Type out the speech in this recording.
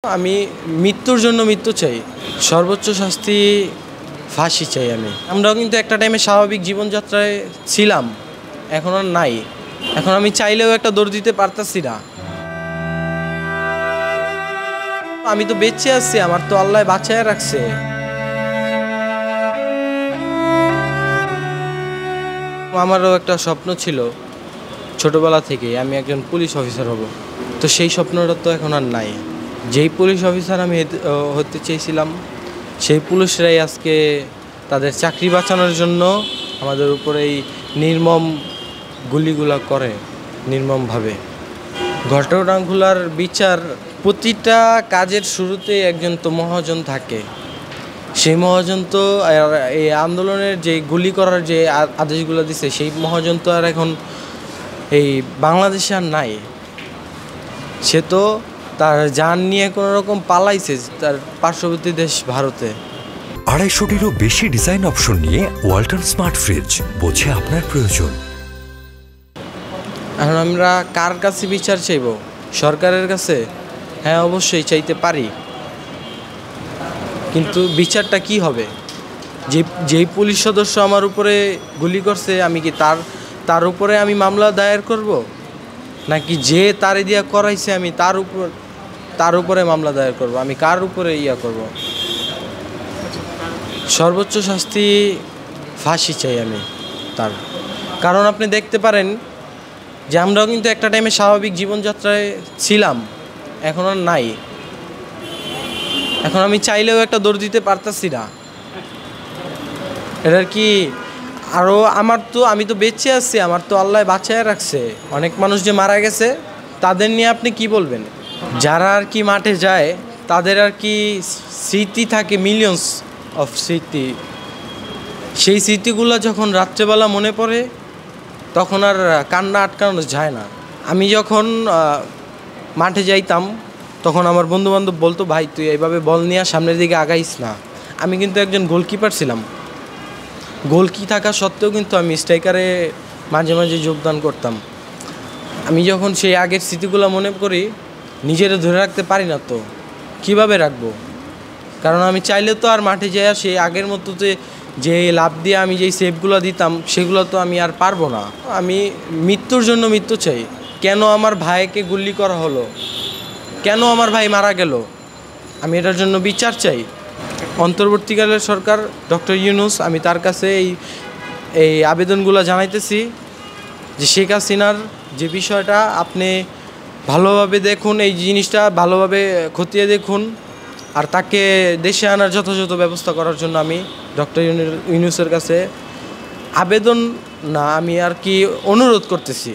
আমি মৃত্যুর জন্য মৃত্যু চাই, সর্বোচ্চ শাস্তি ফাঁসি চাই। আমরাও কিন্তু একটা টাইমে স্বাভাবিক জীবনযাত্রায় ছিলাম, এখন আর নাই। এখন আমি চাইলেও একটা দৌড় দিতে পারতাছি না। আমি তো বেঁচে আছি, আমার তো আল্লাহ বাঁচায় রাখছে। আমারও একটা স্বপ্ন ছিল ছোটবেলা থেকে, আমি একজন পুলিশ অফিসার হব। তো সেই স্বপ্নটা তো এখন আর নাই। যেই পুলিশ অফিসার আমি হতে চেয়েছিলাম, সেই পুলিশরাই আজকে তাদের চাকরি বাঁচানোর জন্য আমাদের উপরে এই নির্মম গুলিগুলা করে, নির্মমভাবে। ঘটনাগুলার বিচার, প্রতিটা কাজের শুরুতে একজন তো মহাজন থাকে। সেই মহাজন তো এই আন্দোলনের যে গুলি করার যে আদেশগুলো দিছে, সেই মহাজন তো আর এখন এই বাংলাদেশে আর নাই। সে তো তার জান নিয়ে কোনো রকম পালাইছে তার পার্শ্ববর্তী দেশ ভারতে। 250-টিরও বেশি ডিজাইন অপশন নিয়ে ওয়ালটন স্মার্ট ফ্রিজ, বোঝে আপনার প্রয়োজন। এখন আমরা কার কাছে বিচার চাইব? সরকারের কাছে? হ্যাঁ, অবশ্যই চাইতে পারি, কিন্তু বিচারটা কি হবে? যেই পুলিশ সদস্য আমার উপরে গুলি করছে, আমি কি তার উপরে আমি মামলা দায়ের করব, নাকি যে তারে দিয়া করাইছে আমি তার উপরে মামলা দায়ের করব? আমি কার উপরে করব? সর্বোচ্চ শাস্তি ফাঁসি চাই আমি তার। কারণ আপনি দেখতে পারেন যে আমরাও কিন্তু একটা টাইমে স্বাভাবিক জীবনযাত্রায় ছিলাম, এখন আর নাই। এখন আমি চাইলেও একটা দৌড় দিতে পারতাছি না। এটার কি আরও আমি তো বেঁচে আছি, আমার তো আল্লাহ বাঁচায় রাখছে। অনেক মানুষ যে মারা গেছে, তাদের নিয়ে আপনি কি বলবেন? যারা আর কি মাঠে যায়, তাদের আর কি স্মৃতি থাকে, মিলিয়নস অফ স্মৃতি। সেই স্মৃতিগুলো যখন রাত্রেবেলা মনে পড়ে, তখন আর কান্না আটকানো যায় না। আমি যখন মাঠে যাইতাম, তখন আমার বন্ধুবান্ধব বলতো, ভাই তুই এইভাবে বল নিয়ে সামনের দিকে আগাইস না। আমি কিন্তু একজন গোলকিপার ছিলাম। গোলকি থাকা সত্ত্বেও কিন্তু আমি স্ট্রাইকারে মাঝে মাঝে যোগদান করতাম। আমি যখন সেই আগের স্মৃতিগুলো মনে করি, নিজেরা ধরে রাখতে পারি না। তো কীভাবে রাখবো? কারণ আমি চাইলে তো আর মাঠে যাই সেই আগের মতো যে লাভ দিয়ে আমি যেই সেভগুলো দিতাম, সেগুলো তো আমি আর পারবো না। আমি মৃত্যুর জন্য মৃত্যু চাই। কেন আমার ভাইকে গুলি করা হলো? কেন আমার ভাই মারা গেল? আমি এটার জন্য বিচার চাই। অন্তর্বর্তীকালের সরকার ডক্টর ইউনূস, আমি তার কাছে এই আবেদনগুলো জানাইতেছি যে শেখ হাসিনার যে বিষয়টা আপনি ভালোভাবে দেখুন, এই জিনিসটা ভালোভাবে খতিয়ে দেখুন, আর তাকে দেশে আনার যথাযথ ব্যবস্থা করার জন্য আমি ডক্টর ইউনূসের কাছে আবেদন না, আমি আর কি অনুরোধ করতেছি।